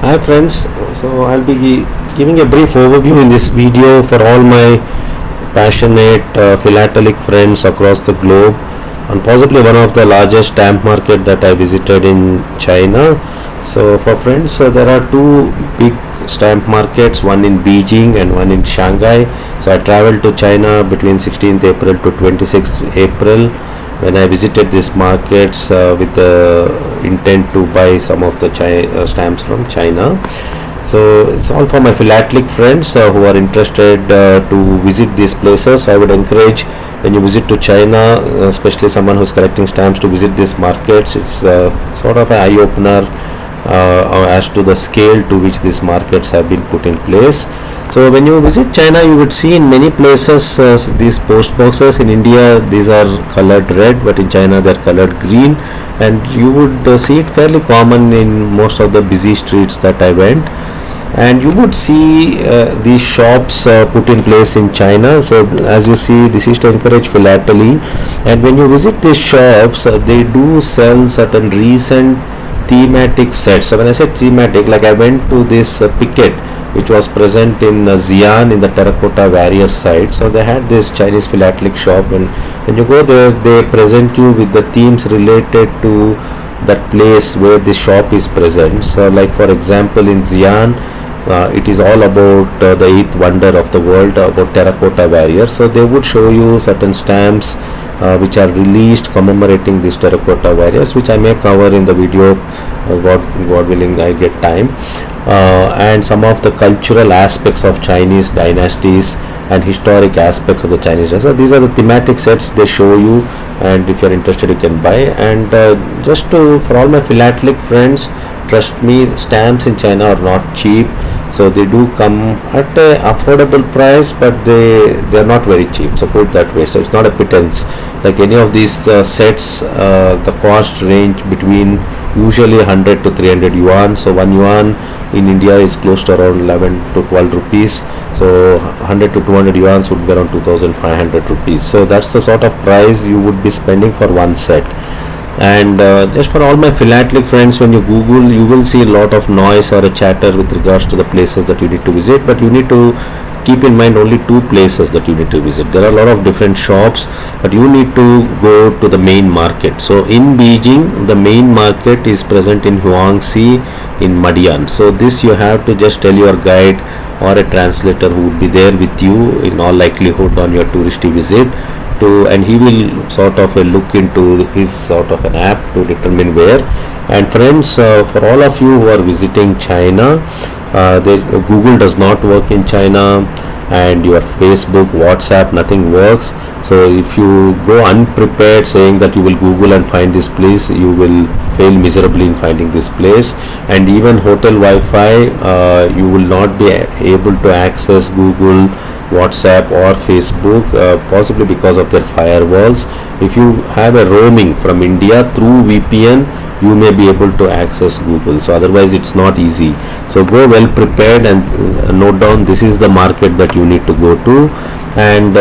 Hi friends, so I'll be giving a brief overview in this video for all my passionate philatelic friends across the globe, and possibly one of the largest stamp market that I visited in China. So for friends, there are two big stamp markets, one in Beijing and one in Shanghai. So I traveled to China between 16th April to 26th April when I visited these markets with the intent to buy some of the stamps from China. So it's all for my philatelic friends who are interested to visit these places. So I would encourage, when you visit to China, especially someone who's collecting stamps, to visit these markets. It's sort of an eye opener as to the scale to which these markets have been put in place. So when you visit China, you would see in many places these post boxes. In India these are colored red, but in China they are colored green, and you would see it fairly common in most of the busy streets that I went. And you would see these shops put in place in China. So as you see, this is to encourage philately, and when you visit these shops, they do sell certain recent thematic sets. So when I said thematic, like I went to this picket which was present in Xi'an in the terracotta warrior site. So they had this Chinese philatelic shop, and when you go there, they present you with the themes related to that place where this shop is present. So like for example, in Xi'an, it is all about the eighth wonder of the world, about terracotta warriors. So they would show you certain stamps which are released commemorating these terracotta warriors, which I may cover in the video, God willing I get time, and some of the cultural aspects of Chinese dynasties and historic aspects of the Chinese. So these are the thematic sets they show you, and if you are interested, you can buy. And just to, for all my philatelic friends, trust me, stamps in China are not cheap. So they do come at a affordable price, but they are not very cheap, so put it that way. So it's not a pittance. Like any of these sets, the cost range between usually 100 to 300 yuan. So 1 yuan in India is close to around 11 to 12 rupees. So 100 to 200 yuans would be around 2500 rupees. So that's the sort of price you would be spending for one set. And just for all my philatelic friends, when you Google, you will see a lot of noise or a chatter with regards to the places that you need to visit, but you need to keep in mind only two places that you need to visit. There are a lot of different shops, but you need to go to the main market. So in Beijing, the main market is present in Huangxi in Madian. So this you have to just tell your guide or a translator who would be there with you in all likelihood on your touristy visit, and he will sort of look into his sort of an app to determine where. And friends, for all of you who are visiting China, Google does not work in China, and your Facebook, WhatsApp, nothing works. So if you go unprepared saying that you will Google and find this place, you will fail miserably in finding this place. And even hotel Wi-Fi, you will not be able to access Google, WhatsApp or Facebook, possibly because of their firewalls. If you have a roaming from India through VPN, you may be able to access Google. So otherwise it's not easy. So go well prepared and note down this is the market that you need to go to. And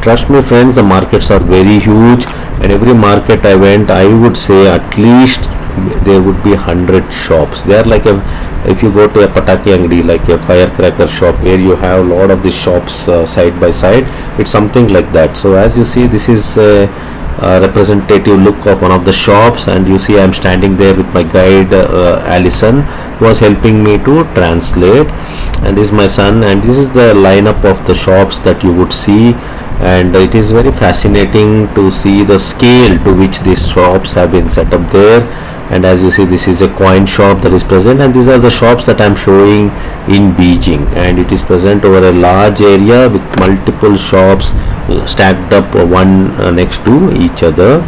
trust me friends, the markets are very huge, and every market I went, I would say at least there would be 100 shops. They are like if you go to a pataki angdi, like a firecracker shop, where you have a lot of these shops side by side, it's something like that. So as you see, this is a representative look of one of the shops, and you see I'm standing there with my guide Allison, who was helping me to translate, and this is my son, and this is the lineup of the shops that you would see. And it is very fascinating to see the scale to which these shops have been set up there. And as you see, this is a coin shop that is present, and these are the shops that I'm showing in Beijing, and it is present over a large area with multiple shops stacked up one next to each other.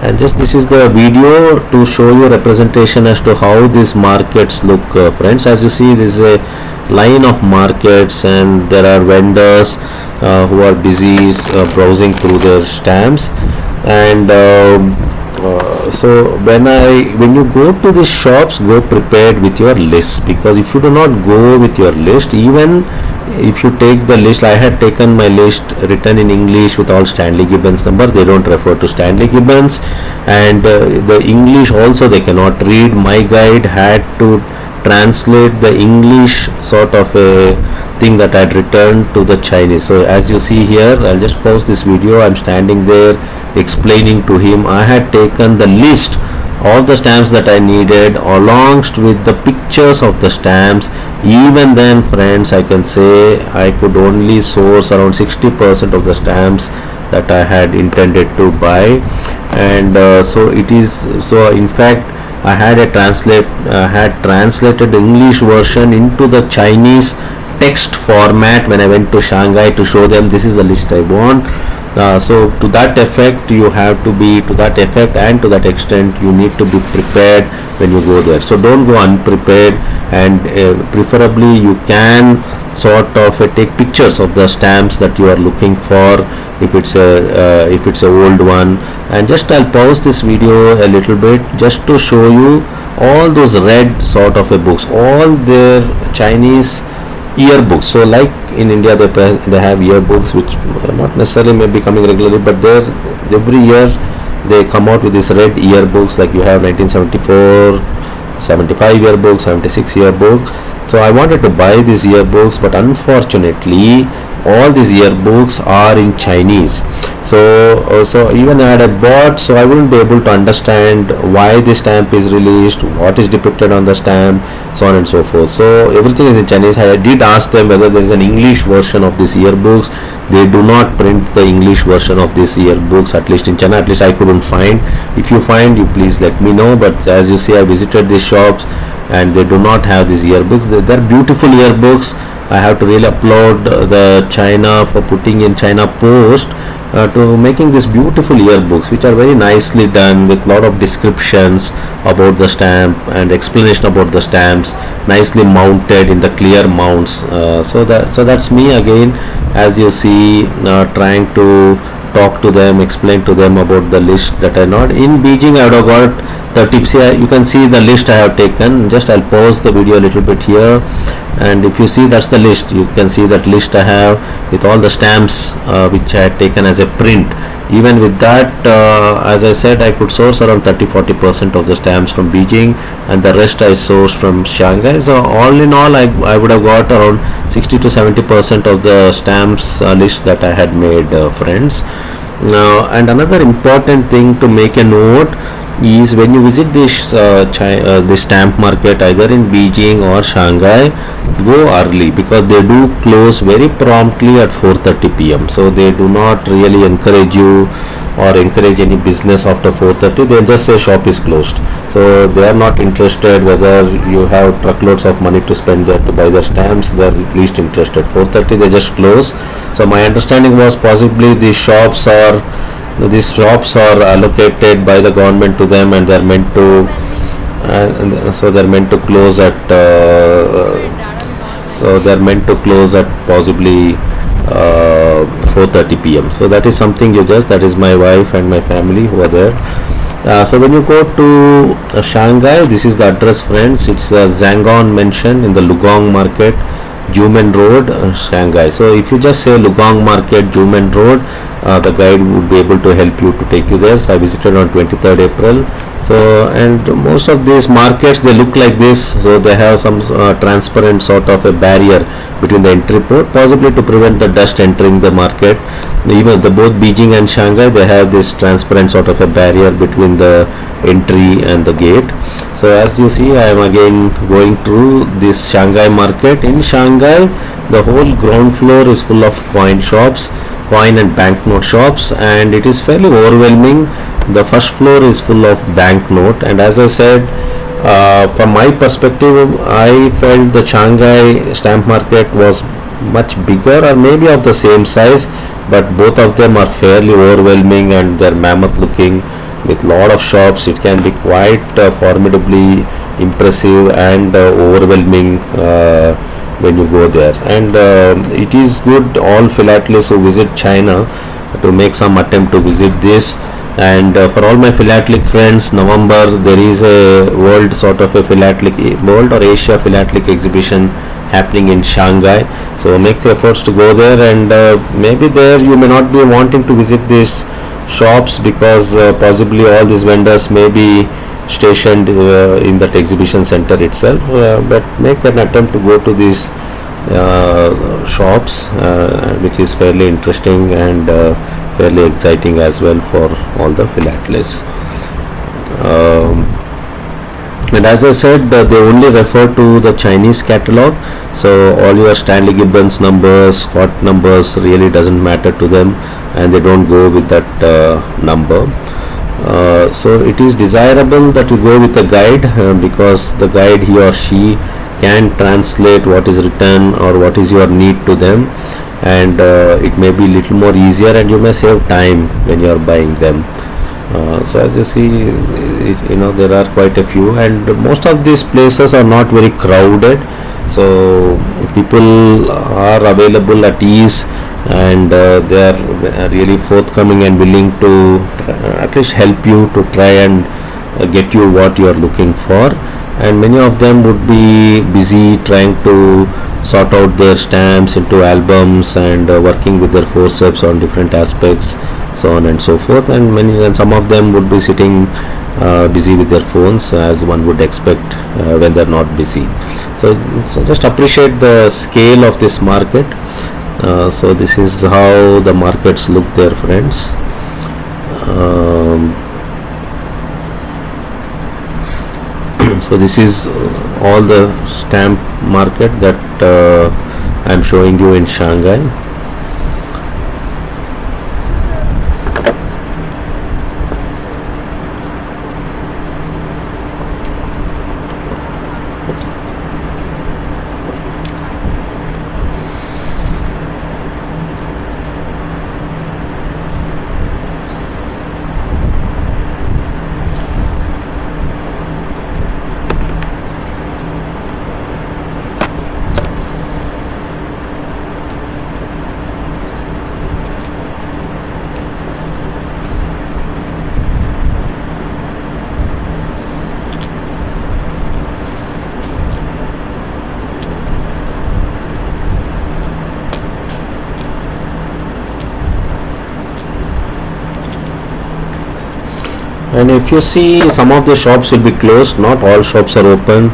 And just this is the video to show you representation as to how these markets look, friends. As you see, this is a line of markets, and there are vendors who are busy browsing through their stamps. And so when you go to these shops, go prepared with your list, because if you do not go with your list, even if you take the list, I had taken my list written in English with all Stanley Gibbons number. They don't refer to Stanley Gibbons, and the English also they cannot read. My guide had to translate the English sort of a thing that I had written to the Chinese. So as you see here, I'll just pause this video. I'm standing there explaining to him. I had taken the list of the stamps that I needed along with the pictures of the stamps. Even then, friends, I can say I could only source around 60% of the stamps that I had intended to buy. And so it is, so in fact I had translated the English version into the Chinese text format when I went to Shanghai to show them this is the list I want. So to that effect, you have to be, to that effect and to that extent, you need to be prepared when you go there. So don't go unprepared, and preferably you can sort of take pictures of the stamps that you are looking for if it's a old one. And just I'll pause this video a little bit just to show you all those red sort of a books, all their Chinese yearbooks. So like in India they have yearbooks which not necessarily may be coming regularly, but there every year they come out with these red yearbooks, like you have 1974, 75 yearbook, 76 yearbook. So I wanted to buy these yearbooks, but unfortunately all these yearbooks are in Chinese. So even I had bought, so I wouldn't be able to understand why the stamp is released, what is depicted on the stamp, so on and so forth. So everything is in Chinese. I did ask them whether there is an English version of these yearbooks. They do not print the English version of these yearbooks, at least in China. At least I couldn't find. If you find, you please let me know. But as you see, I visited these shops and they do not have these yearbooks. They're beautiful yearbooks. I have to really applaud the China for putting in China Post to making these beautiful yearbooks, which are very nicely done with lot of descriptions about the stamp and explanation about the stamps, nicely mounted in the clear mounts. So that's me again, as you see, trying to talk to them, explain to them about the list that I not in Beijing. I would have got 30. See, you can see the list I have taken. Just I'll pause the video a little bit here, and if you see, that's the list. You can see that list I have with all the stamps which I had taken as a print. Even with that, as I said, I could source around 30-40% of the stamps from Beijing, and the rest I sourced from Shanghai. So all in all, I would have got around 60-70% of the stamps list that I had made, friends. And another important thing to make a note is, when you visit this stamp market either in Beijing or Shanghai, go early, because they do close very promptly at 4:30 p.m. So they do not really encourage you or encourage any business after 4:30. They'll just say shop is closed. So they are not interested whether you have truckloads of money to spend there to buy the stamps. They're least interested. 4:30 they just close. So my understanding was possibly these shops are allocated by the government to them, and they're meant to close at possibly 4:30 p.m. So that is something that is my wife and my family who are there. So when you go to Shanghai, this is the address, friends. It's Zhangong Mansion in the Lugong Market, Jumen Road, Shanghai. So if you just say Lugong Market, Jumen Road, the guide would be able to help you to take you there. So I visited on 23rd April. So, and most of these markets, they look like this. So they have some transparent sort of a barrier between the entry port, possibly to prevent the dust entering the market. Even both Beijing and Shanghai, they have this transparent sort of a barrier between the entry and the gate. So as you see, I am again going through this Shanghai market. In Shanghai, the whole ground floor is full of coin shops, coin and banknote shops, and it is fairly overwhelming. The first floor is full of banknote, and as I said, from my perspective, I felt the Shanghai stamp market was much bigger, or maybe of the same size, but both of them are fairly overwhelming and they're mammoth looking with lot of shops. It can be quite formidably impressive and overwhelming when you go there. And it is good all philatelists who visit China to make some attempt to visit this. And for all my philatelic friends, November there is a world sort of a philatelic world or Asia philatelic exhibition happening in Shanghai. So make efforts to go there, and maybe there you may not be wanting to visit these shops because possibly all these vendors may be stationed in that exhibition center itself, but make an attempt to go to these shops, which is fairly interesting and fairly exciting as well for all the philatelists. And as I said, they only refer to the Chinese catalog, so all your Stanley Gibbons numbers, Scott numbers really doesn't matter to them, and they don't go with that number. So it is desirable that you go with a guide, because the guide, he or she, can translate what is written or what is your need to them, and it may be little more easier, and you may save time when you are buying them. So as you see, there are quite a few, and most of these places are not very crowded, so people are available at ease, and they are really forthcoming and willing to at least help you to try and get you what you are looking for. And many of them would be busy trying to sort out their stamps into albums and working with their forceps on different aspects, so on and so forth, and some of them would be sitting busy with their phones, as one would expect when they're not busy. So just appreciate the scale of this market. So this is how the markets look there, friends. So this is all the stamp market that I am showing you in Shanghai. And if you see, some of the shops will be closed, not all shops are open.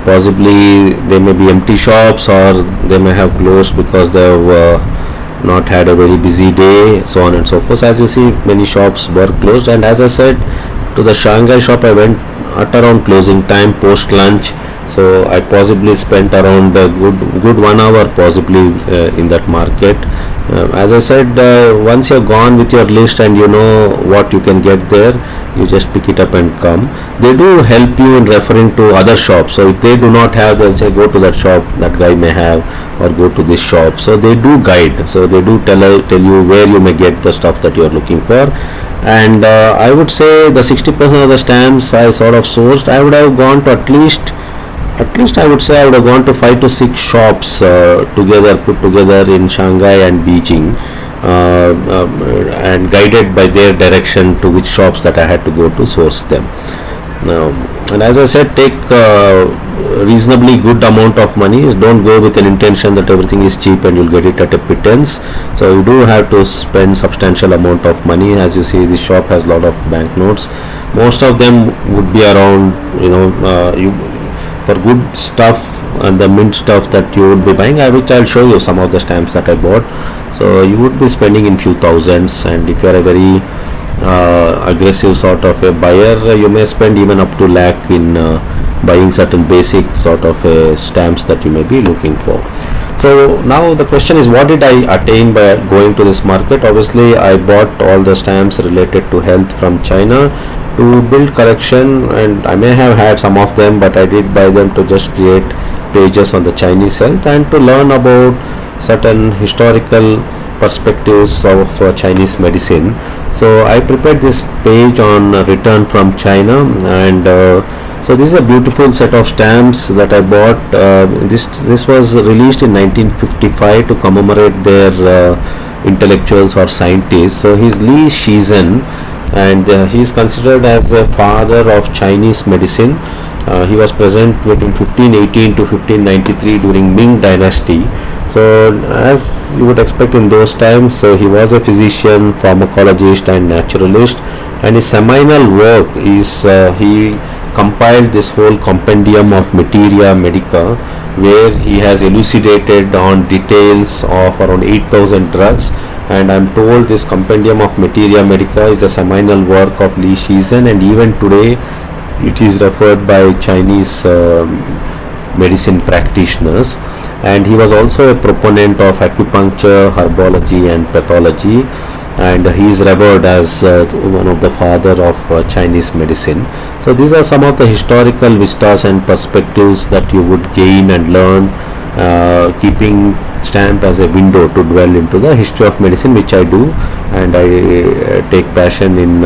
Possibly they may be empty shops, or they may have closed because they have not had a very busy day, so on and so forth. So as you see, many shops were closed, and as I said, to the Shanghai shop I went at around closing time, post lunch, so I possibly spent around a good 1 hour possibly in that market. As I said, once you're gone with your list and you know what you can get there, you just pick it up and come. They do help you in referring to other shops, so if they do not have, they'll say go to that shop, that guy may have, or go to this shop. So they do guide, so they do tell you where you may get the stuff that you're looking for. And I would say the 60% of the stamps I sort of sourced, I would have gone to at least I would say I would have gone to 5 to 6 shops put together in Shanghai and Beijing, and guided by their direction to which shops that I had to go to source them. And as I said, take reasonably good amount of money. Don't go with an intention that everything is cheap and you'll get it at a pittance. So you do have to spend substantial amount of money. As you see, this shop has a lot of banknotes. Most of them would be around, for good stuff and the mint stuff that you would be buying, which I'll show you some of the stamps that I bought. So you would be spending in few thousands, and if you are a very aggressive sort of a buyer, you may spend even up to lakh in buying certain basic sort of stamps that you may be looking for. So now the question is, what did I attain by going to this market? Obviously I bought all the stamps related to health from China to build collection, and I may have had some of them, but I did buy them to just create pages on the Chinese health and to learn about certain historical perspectives of Chinese medicine. So I prepared this page on return from China, and so this is a beautiful set of stamps that I bought. This was released in 1955 to commemorate their intellectuals or scientists. So he's Li Shizhen, and he is considered as the father of Chinese medicine. He was present between 1518 to 1593 during Ming dynasty. So as you would expect in those times, so he was a physician, pharmacologist and naturalist. and his seminal work is he compiled this whole compendium of Materia Medica, where he has elucidated on details of around 8,000 drugs. And I'm told this compendium of Materia Medica is a seminal work of Li Shizhen, and even today it is referred by Chinese medicine practitioners. And he was also a proponent of acupuncture, herbology and pathology, and he is revered as one of the father of Chinese medicine. So these are some of the historical vistas and perspectives that you would gain and learn, keeping stamp as a window to dwell into the history of medicine, which I do, and I take passion in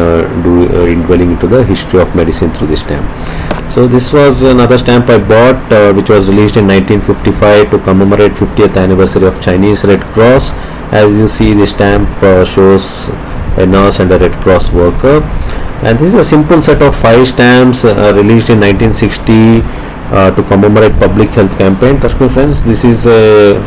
dwelling into the history of medicine through this stamp. So this was another stamp I bought, which was released in 1955 to commemorate 50th anniversary of Chinese Red Cross. As you see, the stamp shows a nurse and a Red Cross worker, and this is a simple set of 5 stamps released in 1960 to commemorate public health campaign. Trust me friends, this is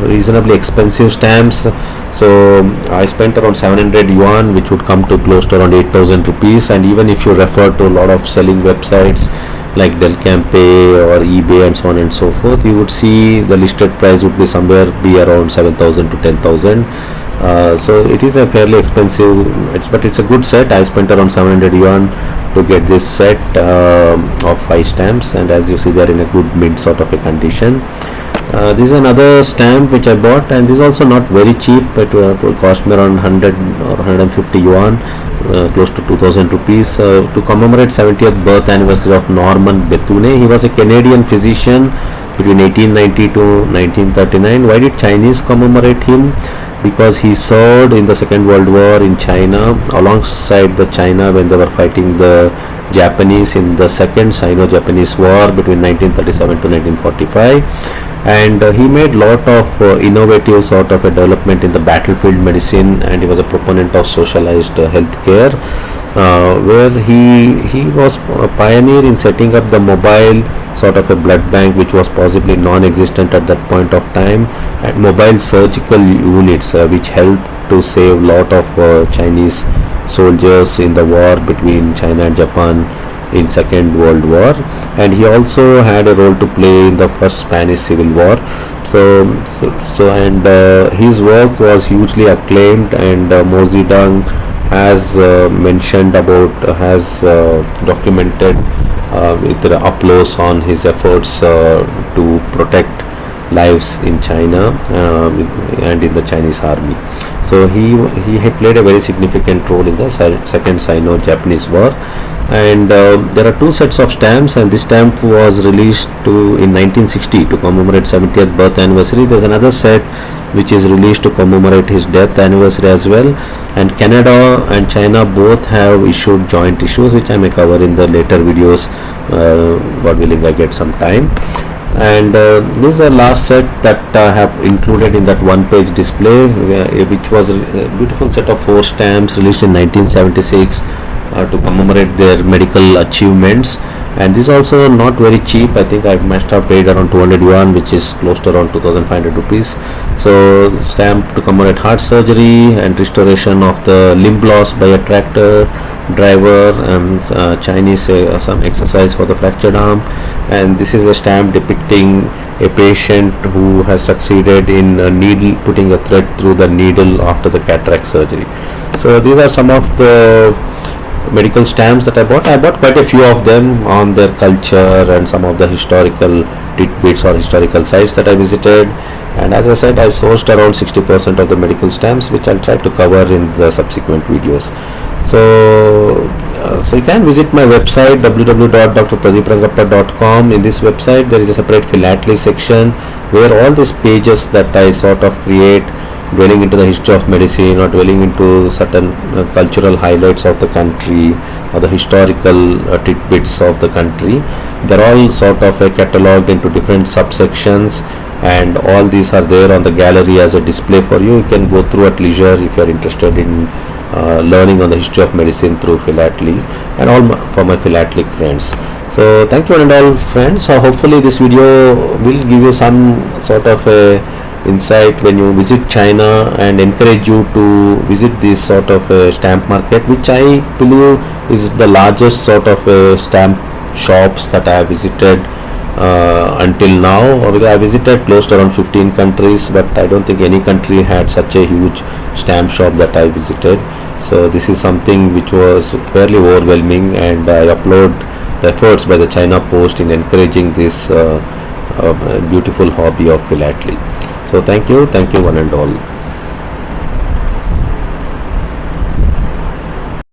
reasonably expensive stamps. So I spent around 700 yuan, which would come to close to around 8,000 rupees. And even if you refer to a lot of selling websites like Del Campe or eBay and so on and so forth, you would see the listed price would be somewhere be around 7,000 to 10,000. So it is a fairly expensive, but it's a good set. I spent around 700 yuan to get this set of 5 stamps, and as you see, they are in a good mint sort of a condition. This is another stamp which I bought, and this is also not very cheap. It cost me around 100 or 150 yuan, close to 2,000 rupees, to commemorate 70th birth anniversary of Norman Bethune. He was a Canadian physician between 1890 to 1939. Why did Chinese commemorate him? Because he served in the Second World War in China alongside the China when they were fighting the Japanese in the Second Sino-Japanese War between 1937 to 1945. And he made lot of innovative sort of a development in the battlefield medicine, and he was a proponent of socialized healthcare, where he was a pioneer in setting up the mobile sort of a blood bank, which was possibly non-existent at that point of time, and mobile surgical units, which helped to save lot of Chinese soldiers in the war between China and Japan in Second World War. And he also had a role to play in the first Spanish Civil War. His work was hugely acclaimed, and Mo Zedong has mentioned about, has documented with the uploads on his efforts to protect lives in China and in the Chinese army. So he had played a very significant role in the Second Sino-Japanese War. And there are 2 sets of stamps, and this stamp was released in 1960 to commemorate 70th birth anniversary. There's another set which is released to commemorate his death anniversary as well. And Canada and China both have issued joint issues, which I may cover in the later videos, God willing I get some time. And this is the last set that I have included in that 1-page display, which was a beautiful set of 4 stamps released in 1976 to commemorate their medical achievements. And this is also not very cheap. I think I must have paid around 200 yuan, which is close to around 2,500 rupees. So stamp to commemorate heart surgery and restoration of the limb loss by a tractor driver, and Chinese some exercise for the fractured arm. And this is a stamp depicting a patient who has succeeded in putting a thread through the needle after the cataract surgery. So these are some of the medical stamps that I bought. I bought quite a few of them on their culture and some of the historical tidbits or historical sites that I visited. And as I said, I sourced around 60% of the medical stamps, which I'll try to cover in the subsequent videos. So you can visit my website www.drpradeeprangappa.com. In this website there is a separate philately section where all these pages that I sort of create, dwelling into the history of medicine or dwelling into certain cultural highlights of the country or the historical tidbits of the country, they're all sort of catalogued into different subsections, and all these are there on the gallery as a display for you. You can go through at leisure if you are interested in learning on the history of medicine through philately, and all for my philatelic friends. So thank you and all friends. So hopefully this video will give you some sort of a insight when you visit China, and encourage you to visit this sort of a stamp market, which I believe is the largest sort of a stamp shops that I have visited until now. I visited close to around 15 countries, but I don't think any country had such a huge stamp shop that I visited. So this is something which was fairly overwhelming, and I applaud the efforts by the China Post in encouraging this beautiful hobby of philately. So thank you one and all.